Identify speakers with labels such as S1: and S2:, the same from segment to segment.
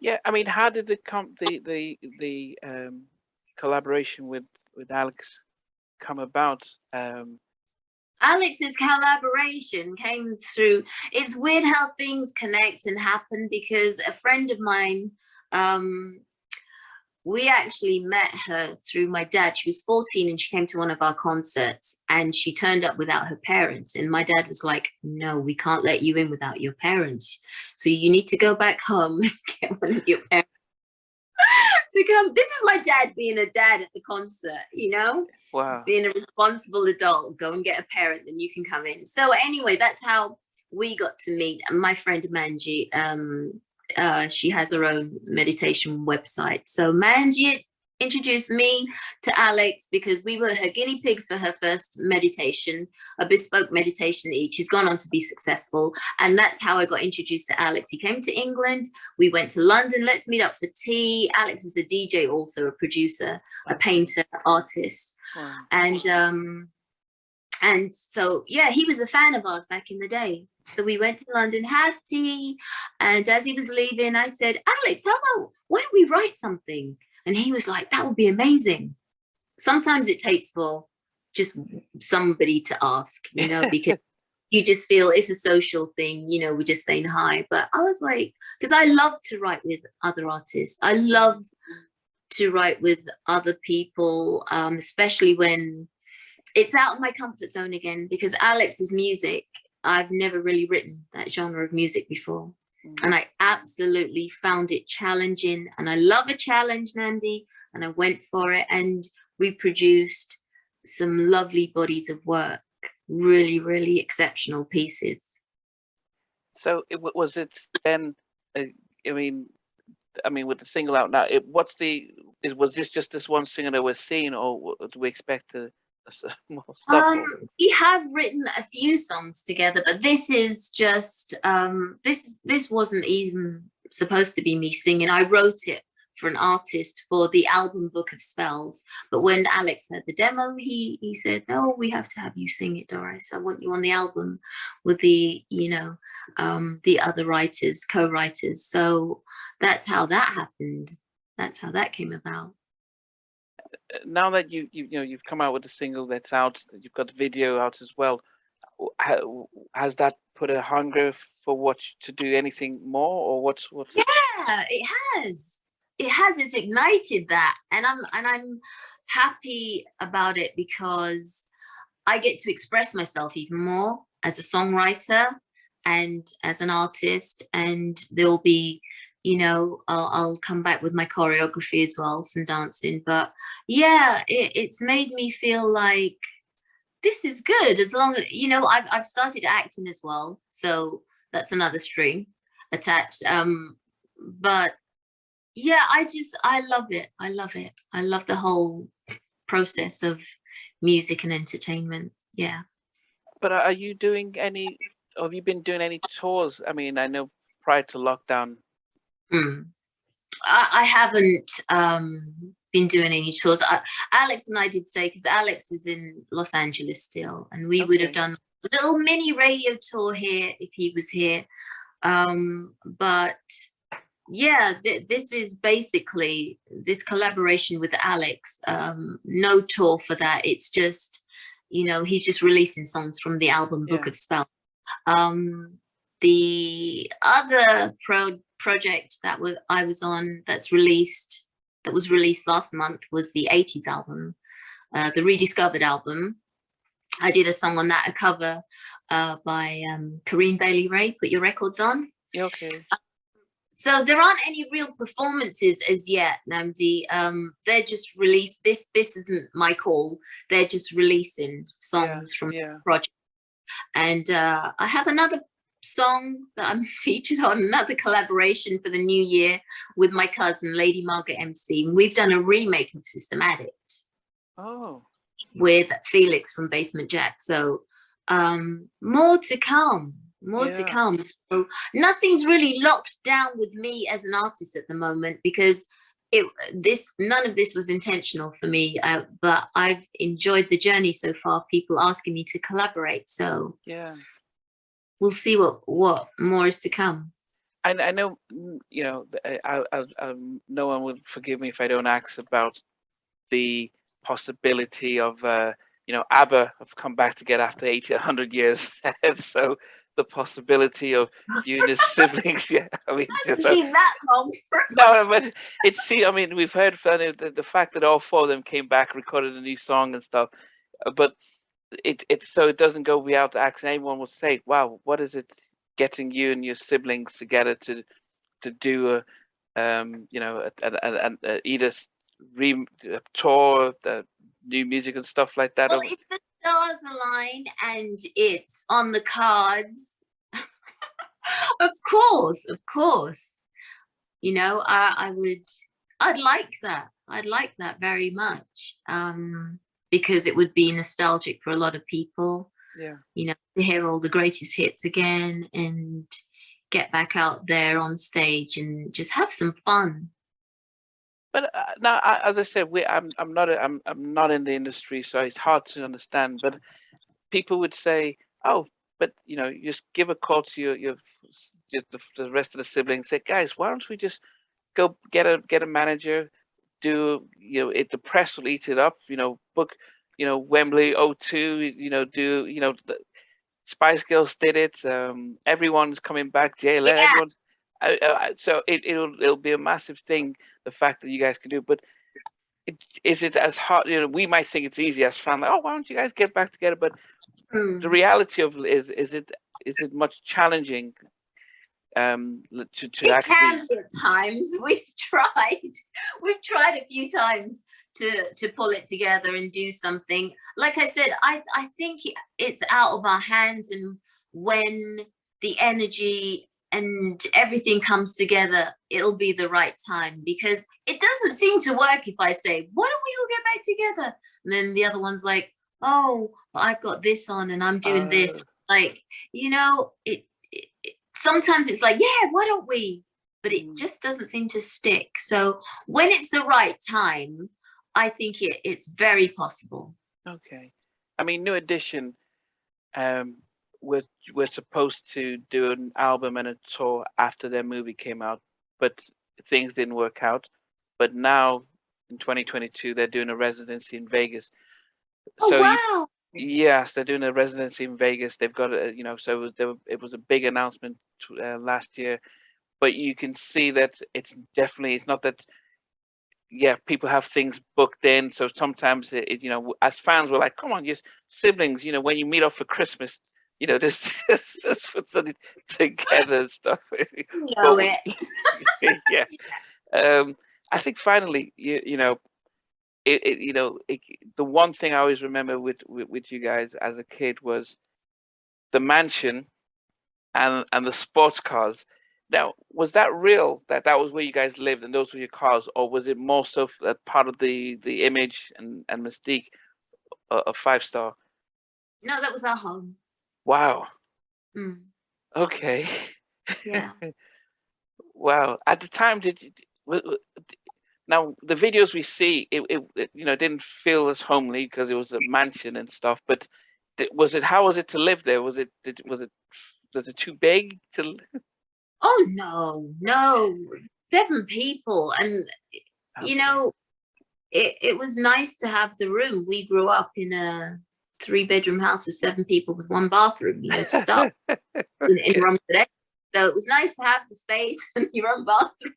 S1: Yeah, I mean, how did the collaboration with Alex come about?
S2: Alex's collaboration came through. It's weird how things connect and happen, because a friend of mine, we actually met her through my dad. She was 14 and she came to one of our concerts, and she turned up without her parents. And my dad was like, no, we can't let you in without your parents. So you need to go back home and get one of your parents to come. This is my dad being a dad at the concert, you know?
S1: Wow.
S2: Being a responsible adult, go and get a parent, then you can come in. So anyway, that's how we got to meet. And my friend Manji, she has her own meditation website. So Manji introduced me to Alex because we were her guinea pigs for her first meditation, a bespoke meditation each. She's gone on to be successful. And that's how I got introduced to Alex. He came to England. We went to London. Let's meet up for tea. Alex is a DJ, also a producer, a painter, artist.
S1: Wow.
S2: And so, yeah, he was a fan of ours back in the day. So we went to London, had tea. And as he was leaving, I said, Alex, why don't we write something? And he was like, that would be amazing. Sometimes it takes for just somebody to ask, you know, because you just feel it's a social thing, you know, we're just saying hi. But I was like, because I love to write with other artists. I love to write with other people, especially when it's out of my comfort zone again, because Alex's music, I've never really written that genre of music before. And I absolutely found it challenging, and I love a challenge, Nandi, and I went for it, and we produced some lovely bodies of work, really, really exceptional pieces.
S1: So was it then, I mean, with the single out now, was this just this one single that we're seeing, or do we expect more stuff?
S2: We have written a few songs together, but this is just this wasn't even supposed to be me singing. I wrote it for an artist for the album Book of Spells, but when Alex heard the demo, he said, no, we have to have you sing it, Doris. I want you on the album with the, you know, the other writers, co-writers. So that's how that happened. That's how that came about.
S1: Now that you've come out with the single that's out, you've got the video out as well, has that put a hunger for to do anything more, or what's
S2: Yeah, it has. It's ignited that, and I'm happy about it, because I get to express myself even more as a songwriter and as an artist, and there'll be, you know, I'll come back with my choreography as well, some dancing. But yeah, it's made me feel like this is good, as long as, you know, I've started acting as well, so that's another string attached. But yeah, I love it. I love the whole process of music and entertainment. Yeah.
S1: But have you been doing any tours? I mean, I know prior to lockdown.
S2: I haven't been doing any tours. Alex and I did say, because Alex is in Los Angeles still, and we would have done a little mini radio tour here if he was here. But yeah, this is basically this collaboration with Alex. No tour for that. It's just, you know, he's just releasing songs from the album Book of Spells. The other project that I was on that was released last month was the 80s album, the Rediscovered album. I did a song on that, a cover by Corinne Bailey Ray, Put Your Records On.
S1: Okay.
S2: So there aren't any real performances as yet, Namdi. They're just released. This isn't my call. They're just releasing songs from the project. And I have another song that I'm featured on, another collaboration for the new year with my cousin, Lady Margaret MC. We've done a remake of System Addict.
S1: Oh.
S2: With Felix from Basement Jack. So more to come. To come. So nothing's really locked down with me as an artist at the moment, because none of this was intentional for me, but I've enjoyed the journey so far, people asking me to collaborate. So yeah, we'll see what more is to come.
S1: I know, you know, no one will forgive me if I don't ask about the possibility of, you know, ABBA have come back together after 80, 100 years. So the possibility of you and his siblings, yeah, I mean,
S2: Hasn't
S1: so
S2: been that long.
S1: no, but it's, see, I mean, we've heard from the fact that all four of them came back, recorded a new song and stuff, but it's so it doesn't go without asking. Anyone will say, "Wow, what is it getting you and your siblings together to do a you know either a tour, the new music and stuff like that?"
S2: Well, if the stars align and it's on the cards, of course, of course. You know, I'd like that. I'd like that very much. Because it would be nostalgic for a lot of people.
S1: Yeah.
S2: You know, to hear all the greatest hits again and get back out there on stage and just have some fun.
S1: But now, as I said, I'm not in the industry, so it's hard to understand. But people would say, "Oh, but you know, you just give a call to the rest of the siblings. Say, guys, why don't we just go get a manager, do, you know, the press will eat it up, you know, book, you know, Wembley O2, you know, do, you know, the Spice Girls did it, everyone's coming back, JLA,
S2: Yeah.
S1: everyone." So it'll be a massive thing, the fact that you guys can do, but is it as hard? You know, we might think it's easy as fans, like, "Oh, why don't you guys get back together?" But the reality of is it much challenging, to
S2: It
S1: actually,
S2: can be at times. We've tried a few times to pull it together and do something. Like I said, I think it's out of our hands, and when the energy and everything comes together, it'll be the right time, because it doesn't seem to work if I say, "Why don't we all get back together?" And then the other one's like, "Oh, but I've got this on and I'm doing this." Like, you know, sometimes it's like, "Yeah, why don't we?" But it just doesn't seem to stick. So when it's the right time, I think it's very possible.
S1: okay. I mean, New Edition, um, we're supposed to do an album and a tour after their movie came out, but things didn't work out. But now in 2022, they're doing a residency in Vegas.
S2: Oh,
S1: So
S2: wow.
S1: yes, they're doing a residency in Vegas. They've got a, you know, so it was a big announcement last year. But you can see that it's not that, yeah, people have things booked in. So sometimes you know, as fans, we're like, come on, just siblings, you know, when you meet up for Christmas, you know, just put something together and stuff.
S2: Know
S1: But
S2: it.
S1: yeah, I think finally, you know, you know, the one thing I always remember with you guys as a kid was the mansion and the sports cars. Now, was that real? That was where you guys lived and those were your cars, or was it more so part of the image and mystique of Five Star?
S2: No, that was our home.
S1: Wow.
S2: Mm,
S1: Okay.
S2: yeah.
S1: Wow. At the time, did you? Now the videos we see, it you know, didn't feel as homely because it was a mansion and stuff. But was it? How was it to live there? Was it too big to?
S2: Oh, no. 7 people. And, you
S1: Okay.
S2: know, it was nice to have the room. We grew up in a 3-bedroom house with 7 people with 1 bathroom, you know, to start in
S1: Okay.
S2: Rome today. So it was nice to have the space and your own bathroom.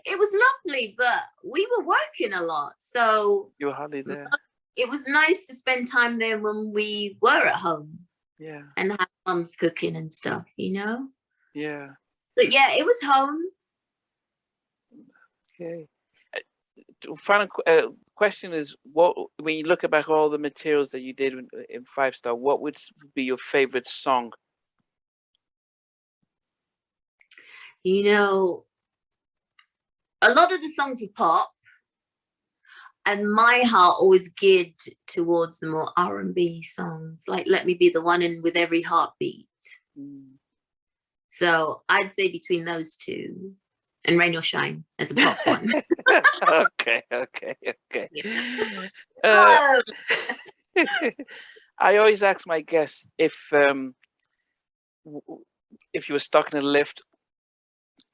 S2: It was lovely, but we were working a lot. So
S1: You were hardly there.
S2: it was nice to spend time there when we were at home
S1: Yeah.
S2: and have mum's cooking and stuff, you know?
S1: Yeah.
S2: But yeah, it was home.
S1: Okay. Final question is, what, when you look back all the materials that you did in Five Star, what would be your favorite song?
S2: You know, a lot of the songs were pop, and my heart always geared towards the more R&B songs, like "Let Me Be the One" and "With Every Heartbeat."
S1: Mm.
S2: So I'd say between those two, and "Rain or Shine" as a pop one.
S1: Okay. Uh,
S2: Oh,
S1: I always ask my guests if if you were stuck in a lift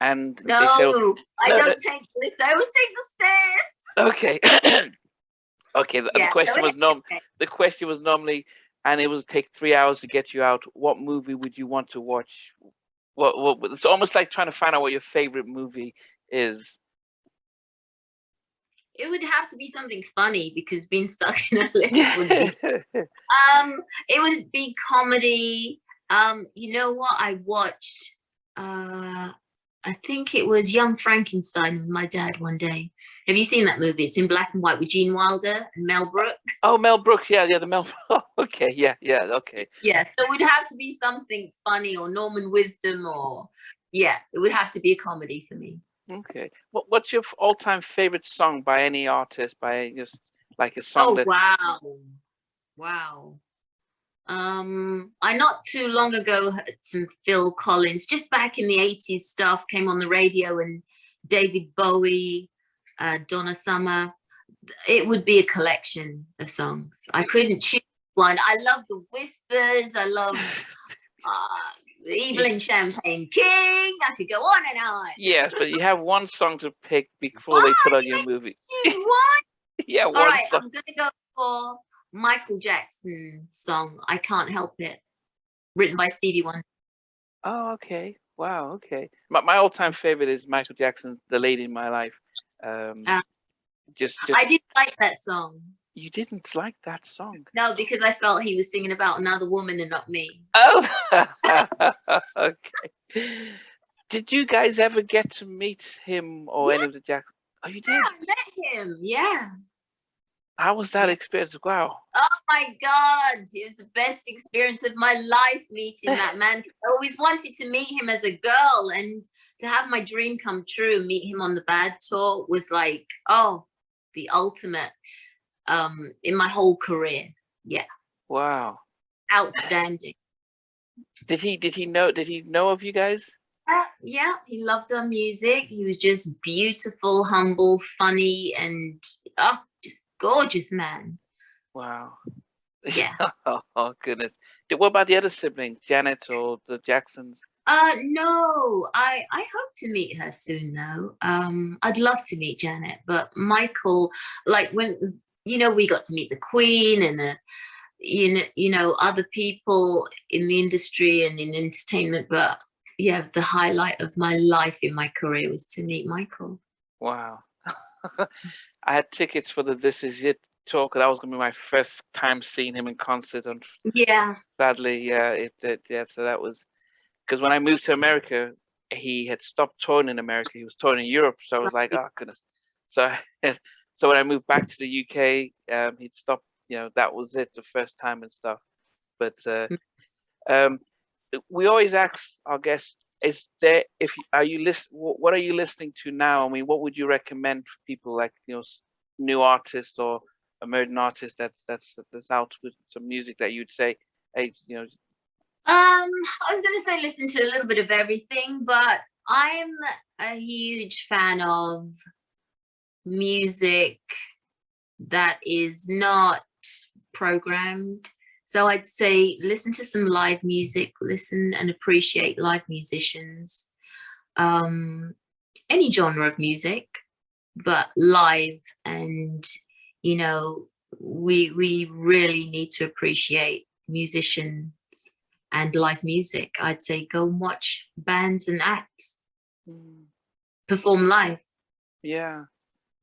S1: and they said,
S2: No, I don't take the lift. I always take the stairs.
S1: okay, okay. The
S2: Yeah,
S1: question
S2: so
S1: was
S2: okay.
S1: the question was normally, and it would take 3 hours to get you out. What movie would you want to watch? What? It's almost like trying to find out what your favorite movie is.
S2: It would have to be something funny because being stuck in a lift would be. It would be comedy. You know what? I watched. I think it was Young Frankenstein with my dad one day. Have you seen that movie? It's in black and white with Gene Wilder and Mel Brooks.
S1: Oh, Mel Brooks. Yeah, the Mel. Okay, yeah, okay.
S2: Yeah, so it would have to be something funny or Norman Wisdom or yeah, it would have to be a comedy for me.
S1: Okay. What's your all-time favorite song by any artist? By just like a song that.
S2: Wow. I not too long ago heard some Phil Collins, just back in the 80s stuff came on the radio, and David Bowie, Donna Summer. It would be a collection of songs. I couldn't choose one. I love the Whispers. I love Evil and Champagne King. I could go on and on.
S1: Yes, but you have one song to pick before they put on your movie.
S2: What?
S1: Yeah,
S2: All
S1: one
S2: right,
S1: song.
S2: I'm gonna go for Michael Jackson song, I Can't Help It, written by Stevie Wonder.
S1: Oh, okay. Wow, okay. My all-time favorite is Michael Jackson's "The Lady in My Life." Just
S2: I didn't like that song.
S1: You didn't like that song?
S2: No, because I felt he was singing about another woman and not me.
S1: Oh, okay. Did you guys ever get to meet him or any of the Jacksons? Oh, you did?
S2: Yeah, I met him. Yeah.
S1: How was that experience? Wow.
S2: Oh my God, it was the best experience of my life meeting that man. I always wanted to meet him as a girl, and to have my dream come true, meet him on the Bad Tour was like, oh, the ultimate in my whole career. Yeah.
S1: Wow.
S2: Outstanding.
S1: Did he know of you guys?
S2: Yeah, he loved our music. He was just beautiful, humble, funny, and just gorgeous man.
S1: Wow.
S2: Yeah.
S1: Oh goodness. What about the other siblings, Janet or the Jacksons?
S2: No, I hope to meet her soon though. I'd love to meet Janet, but Michael, like when we got to meet the Queen and other people in the industry and in entertainment, but yeah, the highlight of my life in my career was to meet Michael.
S1: Wow. I had tickets for the This Is It tour, because that was going to be my first time seeing him in concert. And
S2: yeah,
S1: sadly, so that was, because when I moved to America, he had stopped touring in America. He was touring in Europe. So I was like, oh goodness. So when I moved back to the UK, he'd stopped, that was it, the first time and stuff. But we always ask our guests, what are you listening to now? I mean, what would you recommend for people like, new artists or emerging artists that's out with some music that you'd say, hey,
S2: I was going to say listen to a little bit of everything, but I'm a huge fan of music that is not programmed. So I'd say listen to some live music, listen and appreciate live musicians, any genre of music, but live. And, we really need to appreciate musicians and live music. I'd say go and watch bands and acts perform live.
S1: Yeah.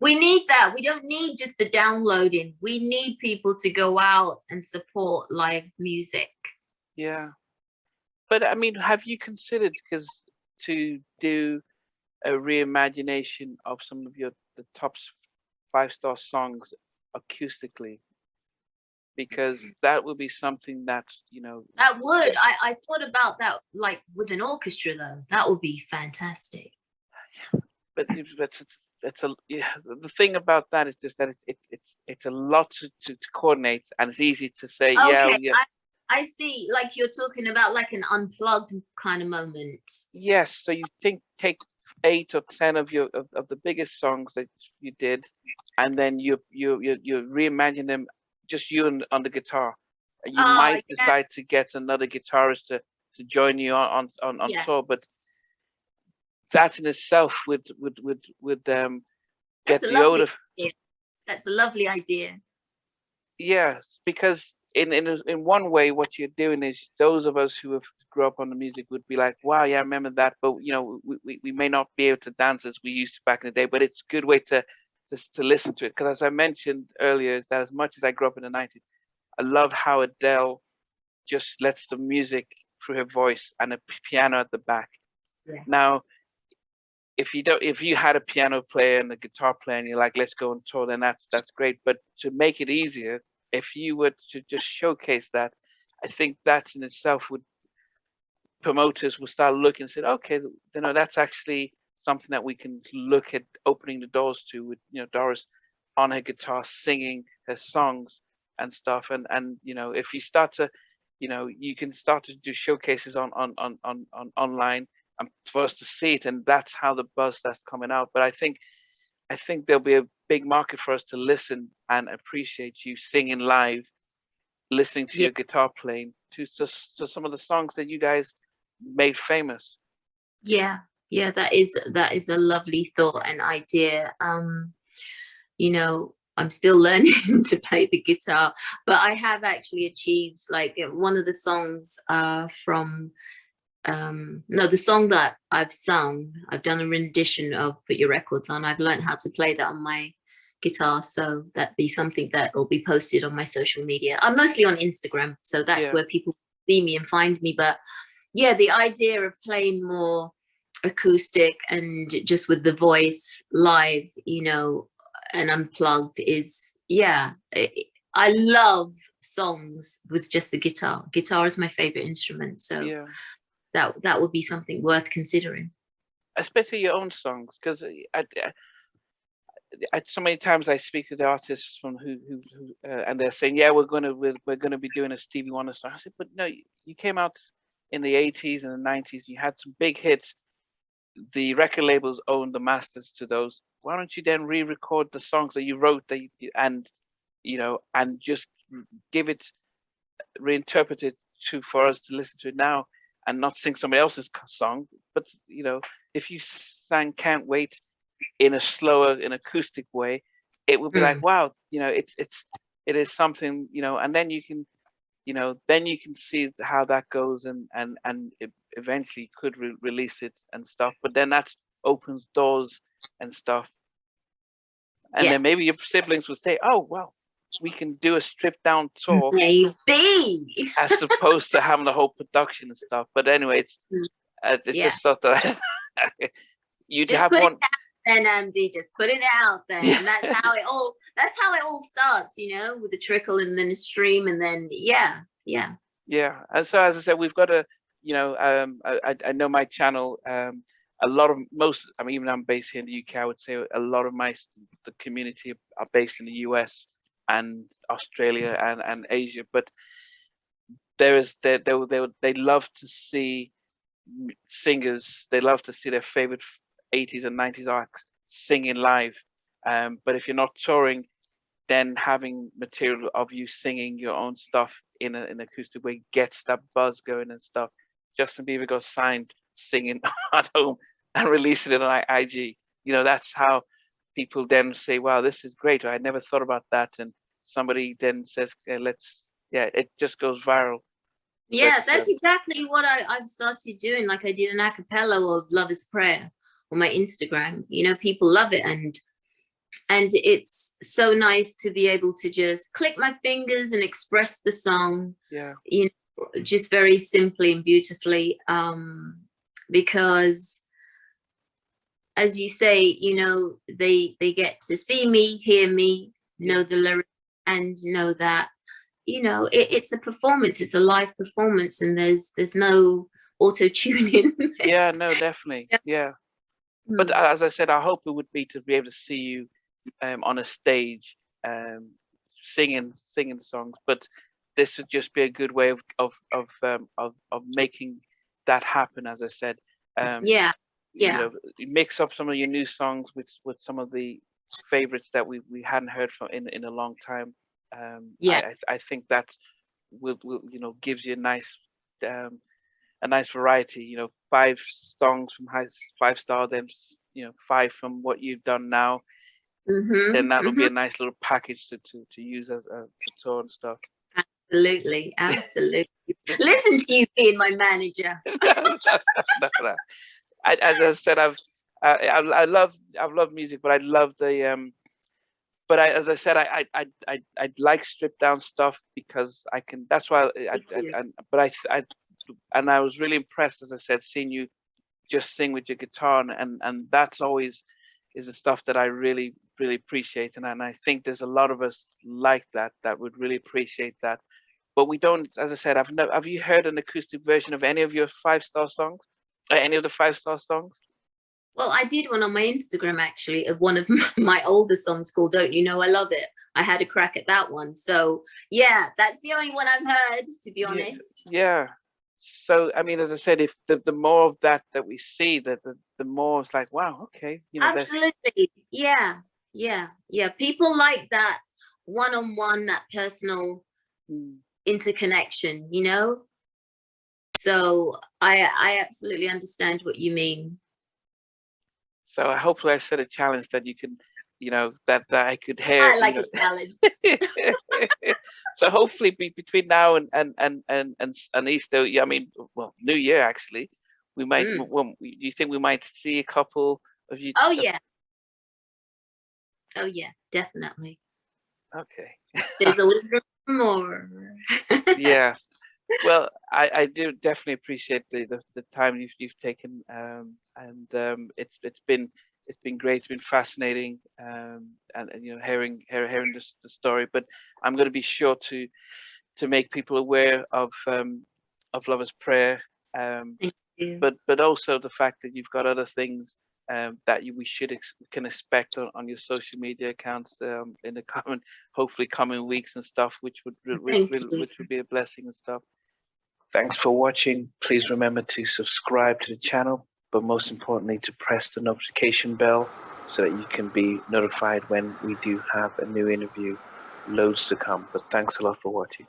S2: We need that. We don't need just the downloading. We need people to go out and support live music.
S1: Yeah. But I mean, have you considered to do a reimagination of some of the top 5-star songs acoustically? Because that would be something that,
S2: That would. I thought about that, like with an orchestra though. That would be fantastic.
S1: But the thing about that is just that it's a lot to coordinate, and it's easy to say,
S2: okay,
S1: yeah.
S2: I see, like you're talking about like an unplugged kind of moment.
S1: Yes, so you take 8 or 10 of the biggest songs that you did, and then you reimagine them, just you on the guitar. You might decide to get another guitarist to join you on
S2: Yeah,
S1: tour. But that in itself would
S2: that's
S1: get
S2: a
S1: the
S2: lovely
S1: older.
S2: idea. That's a lovely idea.
S1: Yeah, because in one way, what you're doing is those of us who have grew up on the music would be like, wow, yeah, I remember that. But you know, we may not be able to dance as we used to back in the day. But it's a good way to listen to it. Because as I mentioned earlier, that as much as I grew up in the '90s, I love how Adele just lets the music through her voice and a piano at the back.
S2: Yeah.
S1: Now, if you had a piano player and a guitar player and you're like, let's go on tour, then that's great. But to make it easier, if you were to just showcase that, I think that in itself would promoters will start looking and say, okay, you know, that's actually something that we can look at opening the doors to, with, you know, Doris on her guitar singing her songs and stuff. And you know, if you start to, you know, you can start to do showcases on online and for us to see it, and that's how the buzz that's coming out. But I think there'll be a big market for us to listen and appreciate you singing live, listening to
S2: Yeah.
S1: your guitar playing to some of the songs that you guys made famous.
S2: Yeah, yeah, that is a lovely thought and idea. You know, I'm still learning to play the guitar, but I have actually achieved, like, one of the songs from no, the song that I've sung, I've done a rendition of Put Your Records On. I've learned how to play that on my guitar, so that'd be something that will be posted on my social media. I'm mostly on Instagram, so that's
S1: Yeah,
S2: where people see me and find me. But yeah, the idea of playing more acoustic and just with the voice live, you know, and unplugged is, yeah, I love songs with just the guitar. Guitar is my favorite instrument, so
S1: yeah.
S2: that would be something worth considering.
S1: Especially your own songs, because so many times I speak to the artists from and they're saying, yeah, we're gonna be doing a Stevie Wonder song. I said, but no, you came out in the '80s and the '90s. You had some big hits. The record labels own the masters to those. Why don't you then re-record the songs that you wrote and you know, and just give it, reinterpret it for us to listen to it now, and not sing somebody else's song. But you know, if you sang "Can't Wait" in a slower, in acoustic way, it would be like,
S2: Mm.
S1: wow, you know, it is something, you know, and then you can, you know, then you can see how that goes, and it eventually could release it and stuff. But then that opens doors and stuff, and
S2: Yeah,
S1: then maybe your siblings would say, oh well, we can do a stripped down tour
S2: maybe.
S1: as opposed to having the whole production and stuff. But anyway, it's
S2: Yeah,
S1: just stuff that you'd
S2: just
S1: have
S2: put it
S1: one.
S2: out there, Andy. Just put it out there,
S1: Yeah.
S2: and that's how it all starts. You know, with the trickle and then a stream, and then yeah, yeah,
S1: Yeah, and so as I said, we've got a, you know, I know my channel. A lot of most, I mean, even I'm based here in the UK. I would say a lot of the community are based in the US and Australia and Asia. But there is they love to see singers. They love to see their favorite '80s and '90s acts singing live. But if you're not touring, then having material of you singing your own stuff in an acoustic way gets that buzz going and stuff. Justin Bieber got signed singing at home and releasing it on IG. You know, that's how people then say, wow, this is great. I never thought about that. And somebody then says, yeah, it just goes viral. But
S2: yeah. That's exactly what I've started doing. Like I did an a cappella of "Love Is Prayer" on my Instagram. You know, people love it, and it's so nice to be able to just click my fingers and express the song,
S1: yeah,
S2: you know, just very simply and beautifully, because as you say, you know, they get to see me, hear me, know the lyrics, and know that, you know, it's a performance, it's a live performance, and there's no auto tuning.
S1: yeah, no, definitely, yeah. But as I said, our hope it would be to be able to see you on a stage, singing songs. But this would just be a good way of making that happen. As I said,
S2: Yeah,
S1: you
S2: yeah,
S1: know, you mix up some of your new songs with some of the favorites that we hadn't heard from in a long time.
S2: yeah,
S1: I think that will, you know, gives you a nice a nice variety. You know, 5 songs from 5 star, then 5 from what you've done now. Then that'll be a nice little package to use as to tour and stuff.
S2: Absolutely, absolutely. Listen to you being my manager.
S1: No. As I said, I love music, but I love the but as I said, I like stripped down stuff because I can. That's why I was really impressed, as I said, seeing you just sing with your guitar, and that's always is the stuff that I really appreciate, and I think there's a lot of us like that would really appreciate that, but we don't. As I said, have you heard an acoustic version of any of your 5-star songs? Any of the 5-star songs?
S2: Well, I did one on my Instagram, actually, of one of my older songs called Don't You Know I Love It. I had a crack at that one. So, yeah, that's the only one I've heard, to be honest.
S1: Yeah. So, I mean, as I said, if the more of that we see, the more it's like, wow, okay.
S2: Absolutely. Yeah. People like that one-on-one, that personal interconnection, So I absolutely understand what you mean.
S1: So hopefully I set a challenge that you can, that I could hear.
S2: I like a challenge.
S1: So hopefully between now and Easter, I mean, well, New Year actually, we might. Do you think we might see a couple of you?
S2: Oh yeah. Oh yeah, definitely.
S1: Okay.
S2: There's always room for more.
S1: Yeah. Well, I do definitely appreciate the time you've taken, and it's been great. It's been fascinating, and hearing the story. But I'm going to be sure to make people aware of Lover's Prayer, but also the fact that you've got other things that we can expect on your social media accounts in the hopefully coming weeks and stuff, which would be a blessing and stuff. Thanks for watching. Please remember to subscribe to the channel, but most importantly to press the notification bell so that you can be notified when we do have a new interview. Loads to come, but thanks a lot for watching.